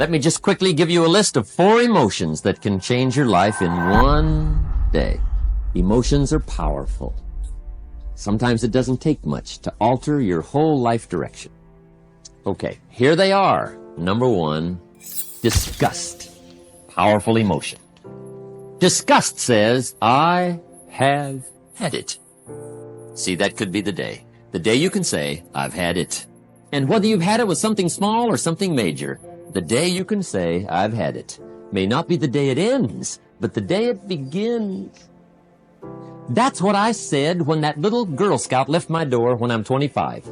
Let me just quickly give you a list of 4 emotions that can change your life in one day. Emotions are powerful. Sometimes it doesn't take much to alter your whole life direction. Okay, here they are. Number 1, disgust. Powerful emotion. Disgust says, I have had it. See, that could be the day. The day you can say, I've had it. And whether you've had it with something small or something major, the day you can say, I've had it, may not be the day it ends, but the day it begins. That's what I said when that little Girl Scout left my door when I'm 25.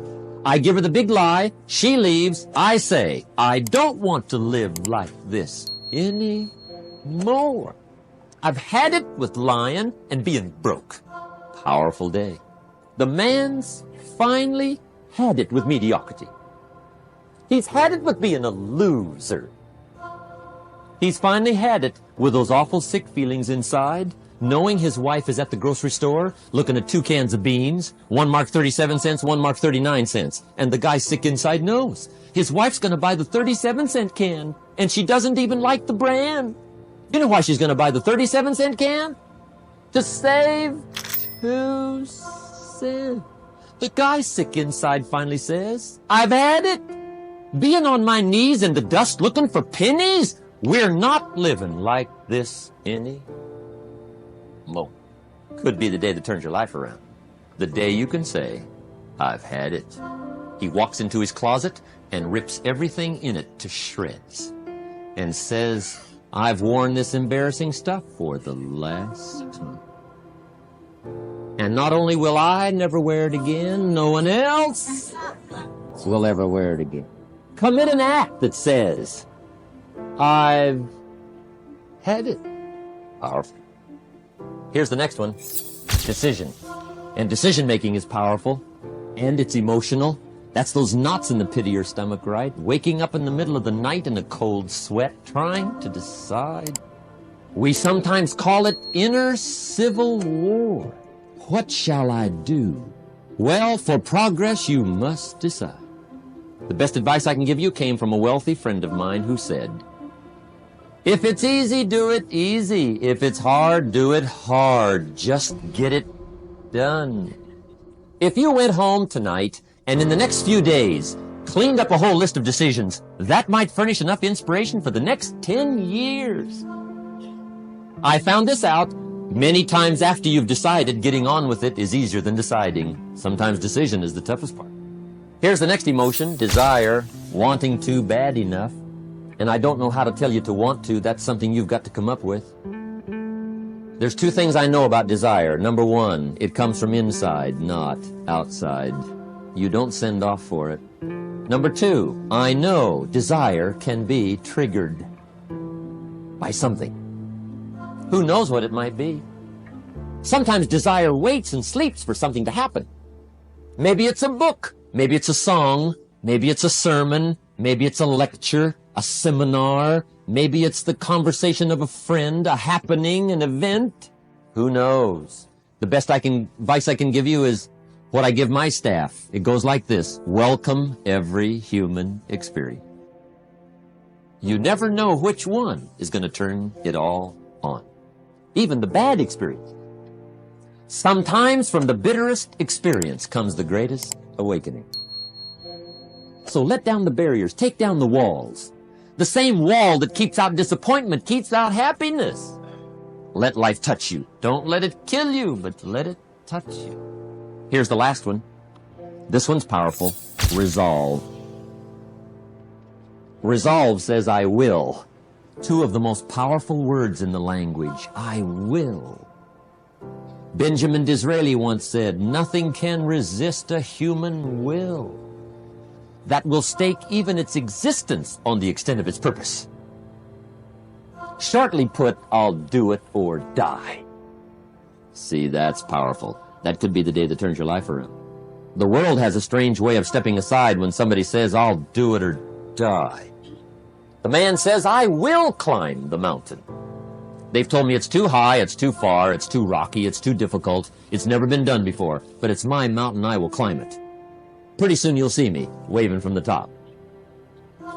I give her the big lie, she leaves, I say, I don't want to live like this anymore. I've had it with lying and being broke. Powerful day. The man's finally had it with mediocrity. He's had it with being a loser. He's finally had it with those awful sick feelings inside, knowing his wife is at the grocery store looking at 2 cans of beans, one marked 37 cents, one marked 39 cents, and the guy sick inside knows his wife's going to buy the 37-cent can, and she doesn't even like the brand. You know why she's going to buy the 37-cent can? To save 2 cents. The guy sick inside finally says, I've had it. Being on my knees in the dust looking for pennies? We're not living like this anymore. Could be the day that turns your life around. The day you can say, I've had it. He walks into his closet and rips everything in it to shreds and says, I've worn this embarrassing stuff for the last time. And not only will I never wear it again, no one else will ever wear it again. Commit an act that says, I've had it. Powerful. Here's the next one. Decision. And decision-making is powerful, and it's emotional. That's those knots in the pit of your stomach, right? Waking up in the middle of the night in a cold sweat, trying to decide. We sometimes call it inner civil war. What shall I do? Well, for progress, you must decide. The best advice I can give you came from a wealthy friend of mine who said, if it's easy, do it easy. If it's hard, do it hard. Just get it done. If you went home tonight and in the next few days cleaned up a whole list of decisions, that might furnish enough inspiration for the next 10 years. I found this out many times after you've decided. Getting on with it is easier than deciding. Sometimes decision is the toughest part. Here's the next emotion, desire, wanting to bad enough. And I don't know how to tell you to want to. That's something you've got to come up with. There's 2 things I know about desire. Number 1, it comes from inside, not outside. You don't send off for it. Number 2, I know desire can be triggered by something. Who knows what it might be? Sometimes desire waits and sleeps for something to happen. Maybe it's a book. Maybe it's a song. Maybe it's a sermon. Maybe it's a lecture, a seminar. Maybe it's the conversation of a friend, a happening, an event. Who knows? The best advice I can give you is what I give my staff. It goes like this. Welcome every human experience. You never know which one is going to turn it all on. Even the bad experience. Sometimes from the bitterest experience comes the greatest awakening. So let down the barriers, take down the walls. The same wall that keeps out disappointment keeps out happiness. Let life touch you. Don't let it kill you, but let it touch you. Here's the last one. This one's powerful. Resolve. Resolve says, I will. 2 of the most powerful words in the language. I will. Benjamin Disraeli once said, nothing can resist a human will that will stake even its existence on the extent of its purpose. Shortly put, I'll do it or die. See, that's powerful. That could be the day that turns your life around. The world has a strange way of stepping aside when somebody says, I'll do it or die. The man says, I will climb the mountain. They've told me it's too high, it's too far, it's too rocky, it's too difficult, it's never been done before, but it's my mountain, I will climb it. Pretty soon you'll see me waving from the top.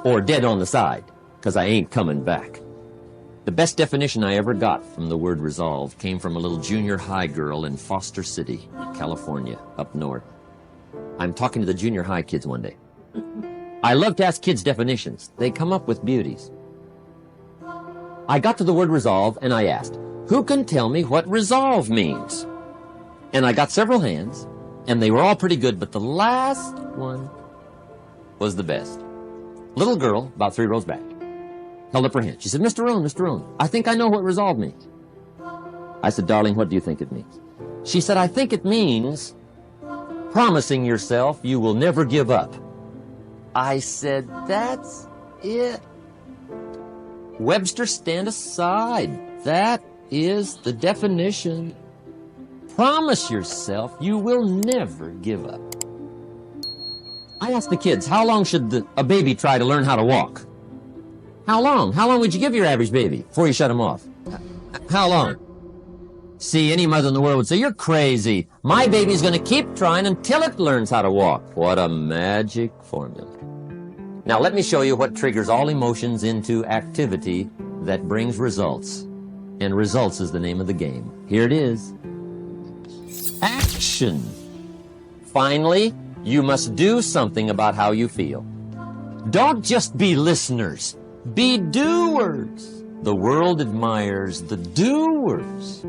Or dead on the side. 'cause I ain't coming back. The best definition I ever got from the word resolve came from a little junior high girl in Foster City, California, up north. I'm talking to the junior high kids one day. I love to ask kids definitions. They come up with beauties. I got to the word resolve and I asked, who can tell me what resolve means? And I got several hands, and they were all pretty good, but the last one was the best. Little girl, about 3 rows back, held up her hand. She said, Mr. Rohn, I think I know what resolve means. I said, darling, what do you think it means? She said, I think it means promising yourself you will never give up. I said, that's it. Webster, stand aside. That is the definition. Promise yourself you will never give up. I asked the kids, how long should a baby try to learn how to walk? How long? How long would you give your average baby before you shut him off? How long? See, any mother in the world would say, you're crazy. My baby's going to keep trying until it learns how to walk. What a magic formula. Now let me show you what triggers all emotions into activity that brings results. And results is the name of the game. Here it is. Action. Finally, you must do something about how you feel. Don't just be listeners. Be doers. The world admires the doers.